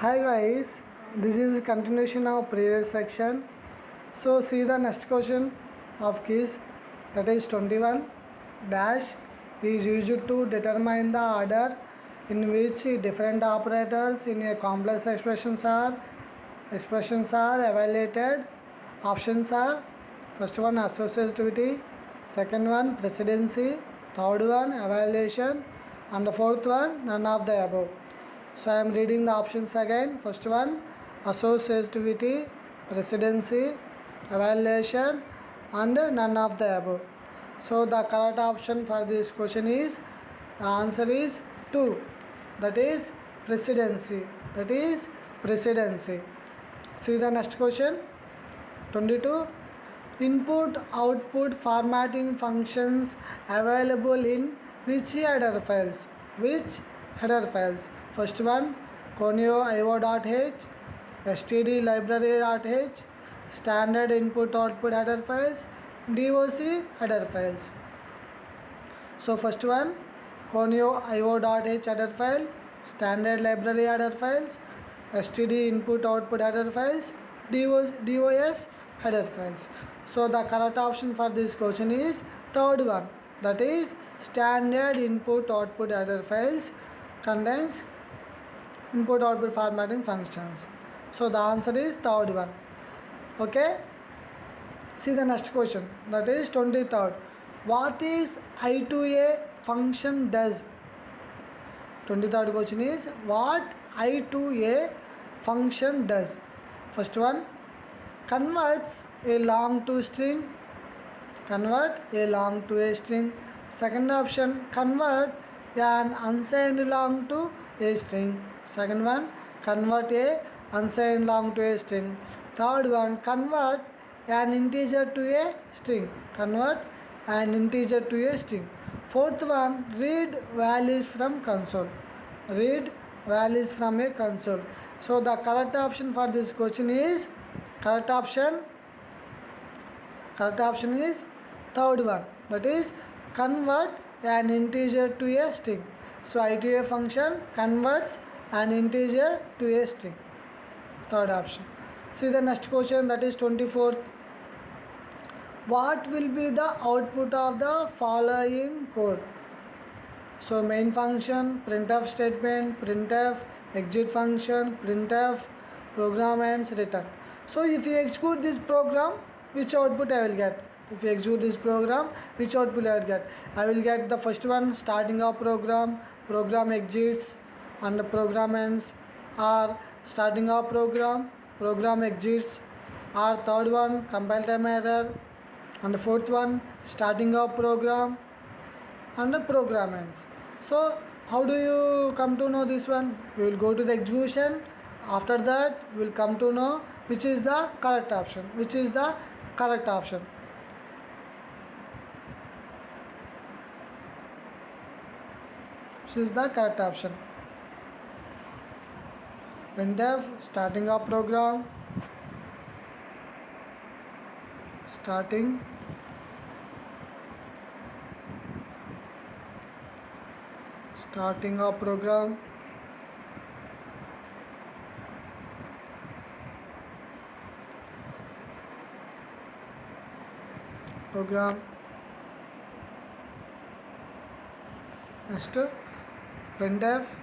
Hi guys, this is continuation of previous section. So see the next question of quiz, that is 21 dash is used to determine the order in which different operators in a complex expressions are evaluated. Options are: first one associativity, second one precedency, third one evaluation, and the fourth one none of the above. So I am reading the options again. First one associativity, precedency, evaluation, and none of the above. So the correct option for this question is, the answer is 2, that is precedency. That is precedency. See the next question 22. Input output formatting functions available in which header files? Which header files? First one conio io.h, std library.h, standard input output header files, doc header files. So first one conio io.h header file, standard library header files, std input output header files, dos header files. So the correct option for this question is third one, that is standard input output header files contains input output formatting functions. So the answer is third one. Okay, see the next question, that is 23rd. What is I2A function does? 23rd question is, what I2A function does? First one converts a long to string, convert a long to a string. Second option convert an unsigned long to a string. Second one convert a unsigned long to a string. Third one convert an integer to a string, convert an integer to a string. Fourth one read values from console, read values from a console. So the correct option for this question is, correct option is third one, that is convert an integer to a string. So I2A function converts an integer to a string. Third option. See the next question, that is 24th. What will be the output of the following code? So main function, printf statement, printf, exit function, printf, program ends, return. So if you execute this program, which output I will get? If you execute this program, which output I will get? I will get the first one starting of program, program exits, and the program ends, or starting of program, program exits, or third one compile time error, and the fourth one starting of program and the program ends. So how do you come to know this one? We will go to the execution. After that we will come to know which is the correct option. Which is the correct option? Which is the correct option? printf starting of program, starting of program, next printf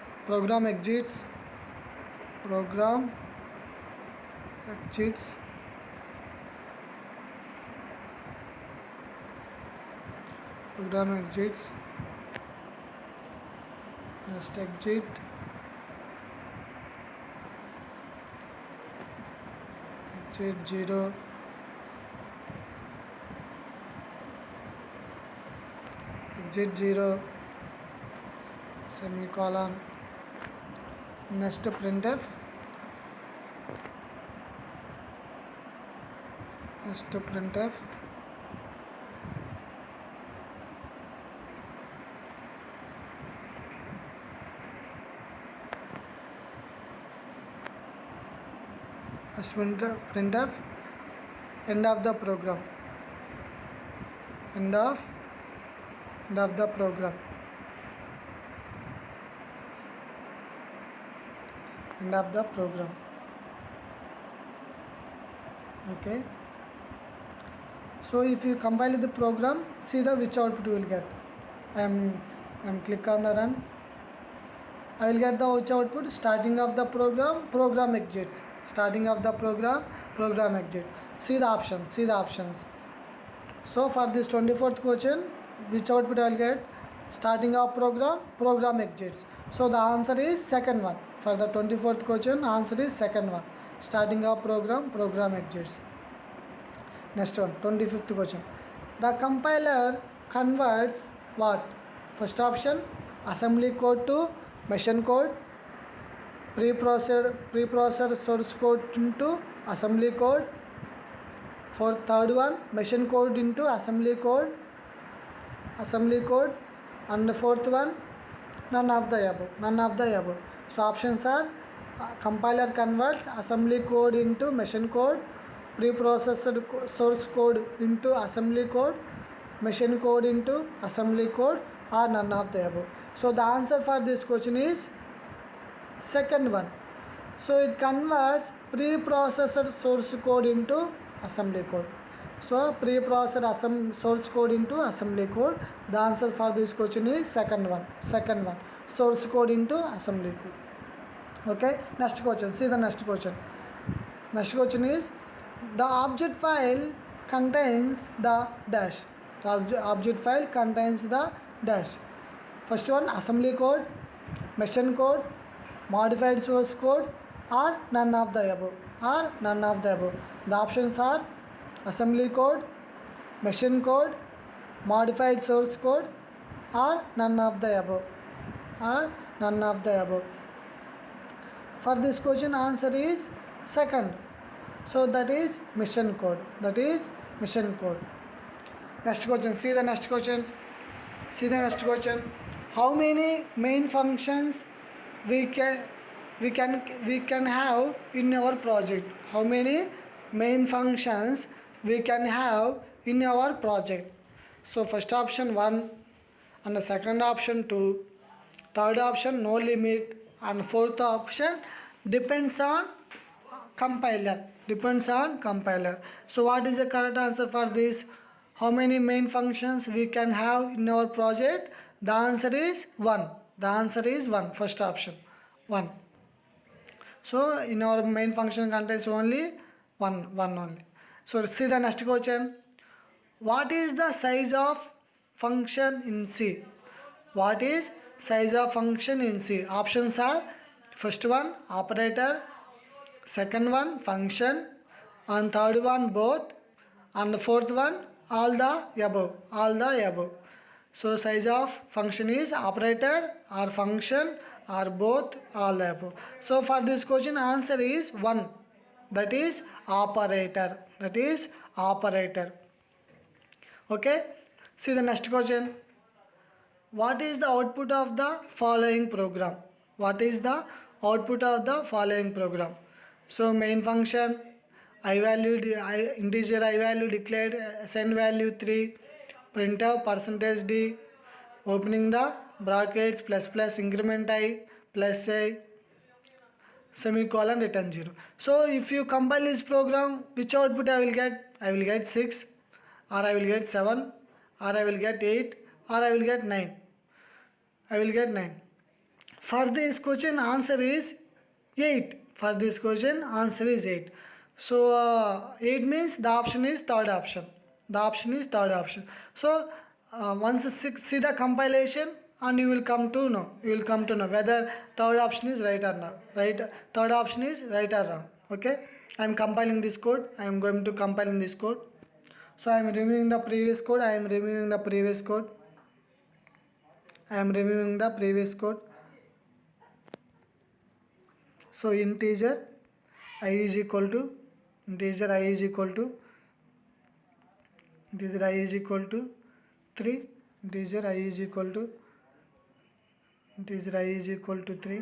program exits, program exits, next exit, exit 0, exit 0, semicolon, next printf, printf end of the program, end of the program. end of the program. Okay, so if you compile the program, see the which output you will get. I am click on the run. I will get the which output. Starting of the program exits. Starting of the program exit. See the options. So for this 24th question, which output I will get? Starting of program exits. So the answer is second one. For the 24th question, answer is second one. Starting of program exits. Next one, 25th question. The compiler converts what? First option, assembly code to machine code. Preprocessor source code into assembly code. For third one, machine code into assembly code, and the fourth one, none of the above. So options are compiler converts assembly code into machine code, preprocessor source code into assembly code, machine code into assembly code, or none of the above. So the answer for this question is second one. So it converts preprocessor source code into assembly code. So preprocessor source code into assembly code. The answer for this question is second one. Source code into assembly code. Okay. Next question. See the next question. Next question is the object file contains the dash. The object file contains the dash. First one, assembly code, machine code, modified source code, or none of the above. The options are assembly code, machine code, modified source code, or none of the above. For this question, answer is second. So that is machine code. Next question. See the next question. How many main functions we can have in our project? How many main functions we can have in our project? So first option 1, and the second option 2, third option no limit, and fourth option depends on compiler. So what is the correct answer for this? How many main functions we can have in our project? The answer is 1. First option 1. So in our main function contains only one only. So see the next question. What is the size of function in C? Options are first one operator, second one function, and third one both, and the fourth one all the above. So size of function is operator or function or both, all the above. So for this question, answer is 1. That is operator. Okay. See the next question. What is the output of the following program? So main function, integer I value declared, send value 3, printf %d, opening the brackets, plus increment I, plus I, semicolon, return 0. So if you compile this program, which output I will get? I will get 6, or I will get 7, or I will get 8, or I will get 9. For this question, answer is 8. So 8 means the option is third option. So once see the compilation, and you will come to know whether third option is right or not. Third option is right or wrong. Okay. I am compiling this code. I am going to compile in this code. So I am removing the previous code. So integer I is equal to 3, integer I is equal to 3, integer I is equal to 3,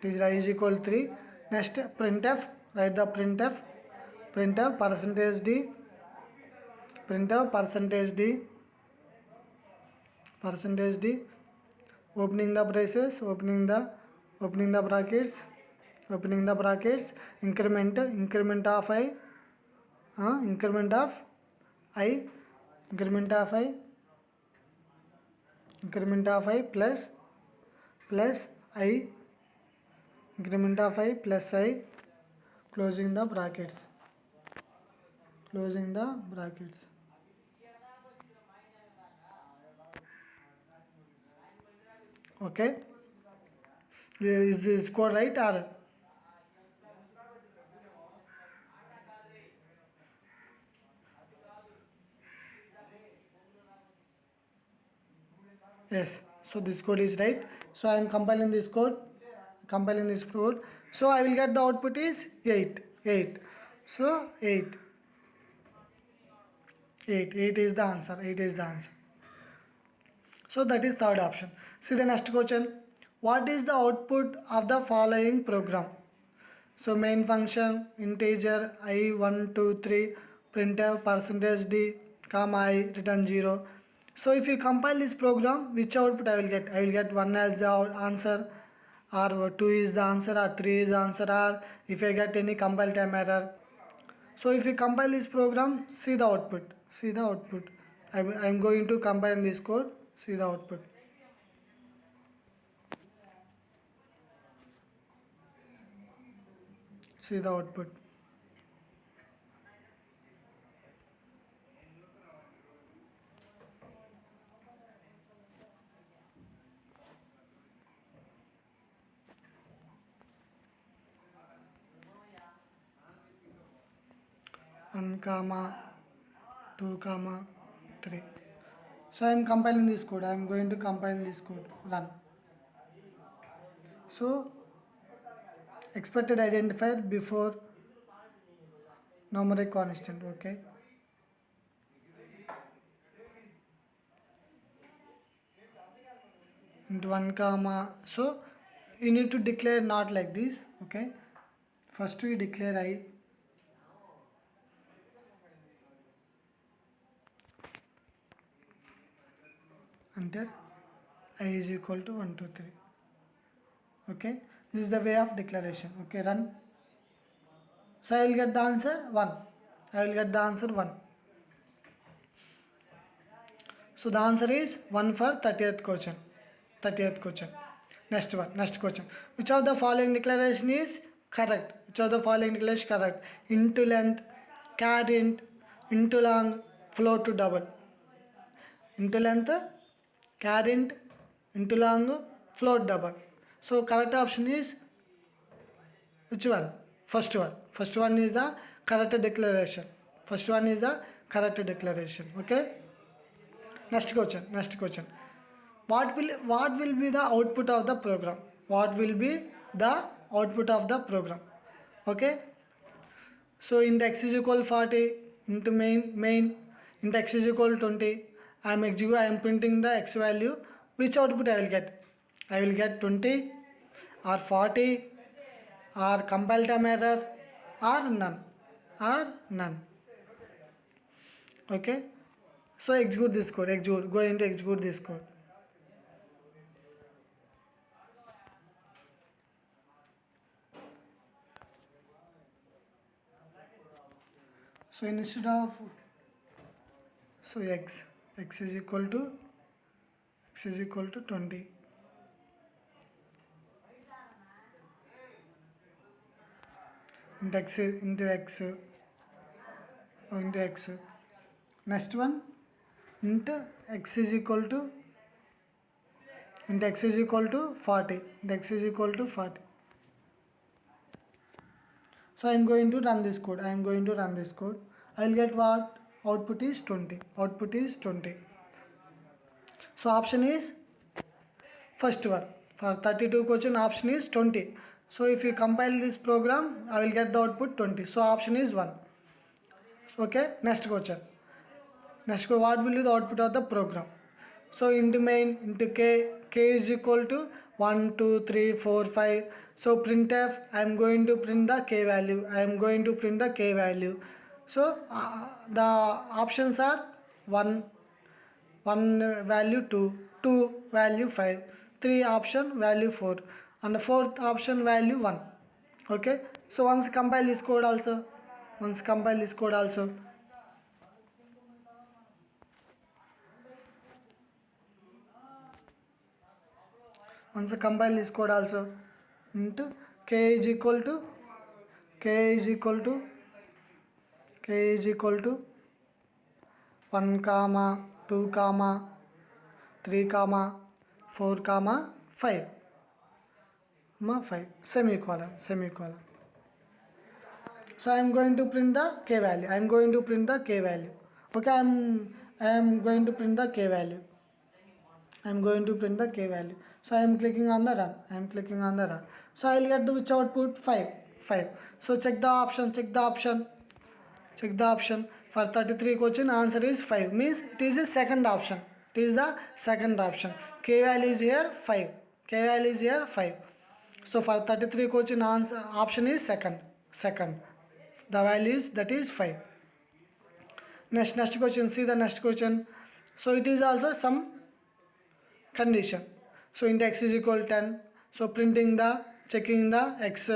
integer I is equal to 3. Next, printf. Write the printf %d, %d opening the braces, opening the brackets, increment of I, increment of I, increment of I plus I, increment of I plus I, closing the brackets, okay. Is this code right or? Yes, so this code is right. So I am compiling this code. So I will get the output is 8. So 8 is the answer. So that is third option. See the next question. What is the output of the following program? So main function, integer I 1 2 3, printf percentage d, comma I, return 0. So if you compile this program, which output I will get? I will get 1 as the answer, or 2 is the answer, or 3 is the answer, or if I get any compile time error. So if you compile this program, see the output. I am going to compile this code. See the output. One comma 2 comma 3. So I am compiling this code. I am going to compile this code. Run. So expected identifier before numeric constant. Okay. Into 1 comma. So you need to declare not like this. Okay. First we declare I. Enter. I is equal to 1 2 3. Okay. This is the way of declaration. Okay. Run. So I will get the answer 1. So the answer is 1 for 30th question. Next question. Which of the following declaration is correct? Into length, char int, into long, float to double. Into length, char int, into long, float double. So correct option is which one? First one is the correct declaration. Okay. Next question. What will be the output of the program? Okay. So index is equal 40 into main index is equal 20. I am printing the x value. Which output I will get? I will get 20 or 40 or compile time error or none. Okay. So execute this code. Go into execute this code. So instead of x is equal to 20. Into x. Next one into x is equal to 40. So I am going to run this code. I will get what? Output is 20. So option is first one. For 32 question, option is 20. So if you compile this program, I will get the output 20. So option is 1. Okay. Next question. What will be the output of the program? So into main, into k is equal to 1 2 3 4 5. So printf, I am going to print the k value. So the options are 1 value 2 value 5, 3 option value 4 and the fourth option value 1. Okay, so once compile this code also, once compile this code also. Once compile this code also into k is equal to k is equal to k is equal to 1 comma 2 comma 3 comma 4 comma 5 5 semicolon semicolon. So I am going to print the k value. I am going to print the k value. Okay, I am going to print the k value. I am going to print the k value. So I am clicking on the run. I am clicking on the run. So I will get the which output 5 5. So check the option. Check the option. Check the option. For 33 question answer is 5. Means it is the second option. It is the second option. K value is here 5. K value is here 5. So for 33 question answer option is second. Second. The value is that is 5. Next question. See the next question. So it is also some condition. So int x is equal 10. So printing the checking the x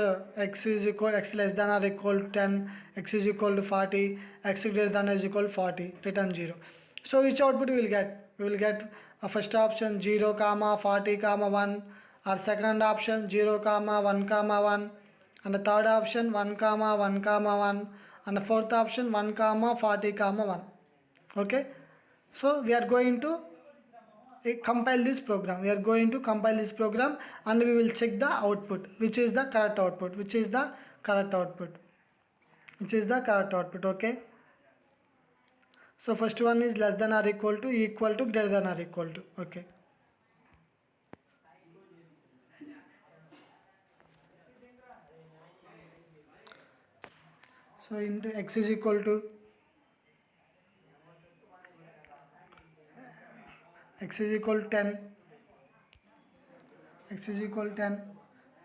is equal x less than or equal to 10, x is equal to 40, x greater than or is equal to 40, return 0. So which output we will get? We will get a first option 0 comma 40 comma 1, or second option 0 comma 1 comma 1, and the third option 1 comma 1 comma 1, and the fourth option 1 comma 40 comma 1. Okay, so we are going to compile this program. We are going to compile this program and we will check the output, which is the correct output, which is the correct output, which is the correct output. Okay, so first one is less than or equal to greater than or equal to. Okay, so into x is equal to x is equal to 10, x is equal to 10,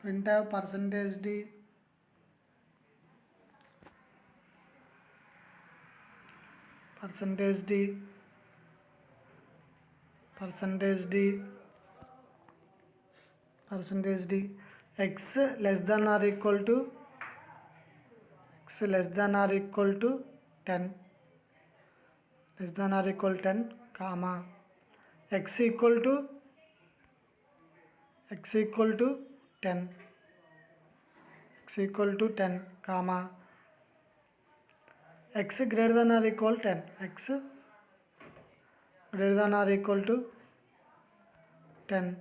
printf percentage d percentage d percentage d percentage d x less than or equal to x less than or equal to 10, less than or equal to 10 comma x equal to 10, x equal to 10 comma x greater than or equal to 10, x greater than or equal to 10.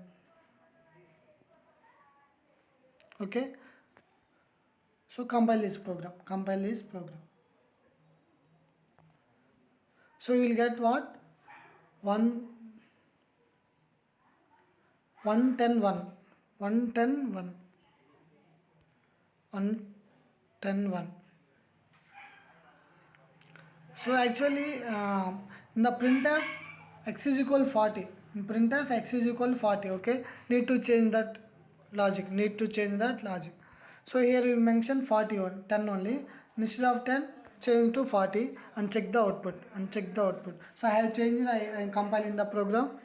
Okay, so compile this program, so you will get what? 110 1. So actually in the printf x is equal 40, in printf x is equal 40. Okay, need to change that logic, so here we mention 41 10 only, instead of 10 change to 40 and check the output, so I have changed. I am compiling the program.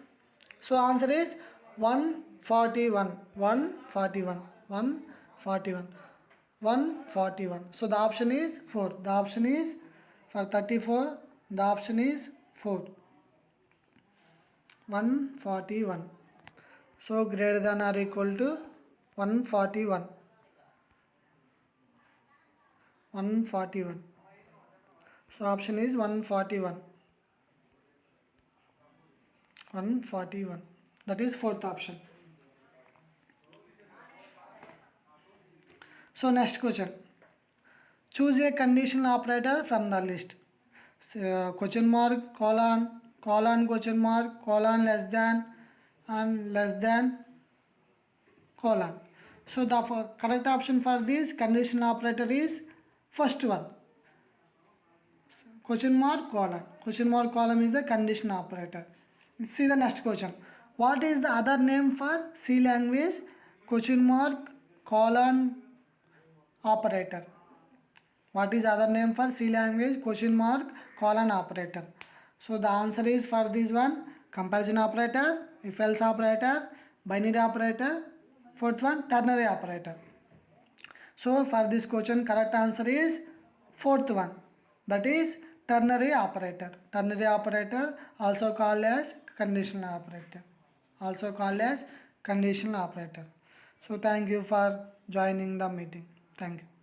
So answer is 141. So the option is 4. The option is for 34. The option is 4. 141. So greater than or equal to 141. 141. So option is 141. 141. That is fourth option. So next question. Choose a conditional operator from the list. Question mark, colon, question mark, colon, less than, and less than, colon. So the correct option for this conditional operator is first one. Question mark, colon. Question mark, colon is the conditional operator. See the next question. What is the other name for C language question mark, colon, operator? What is other name for C language question mark, colon, operator? So the answer is for this one, comparison operator, if else operator, binary operator. Fourth one, ternary operator. So for this question, correct answer is fourth one, that is ternary operator. Ternary operator, also called as conditional operator. Also called as conditional operator. So thank you for joining the meeting. Thank you.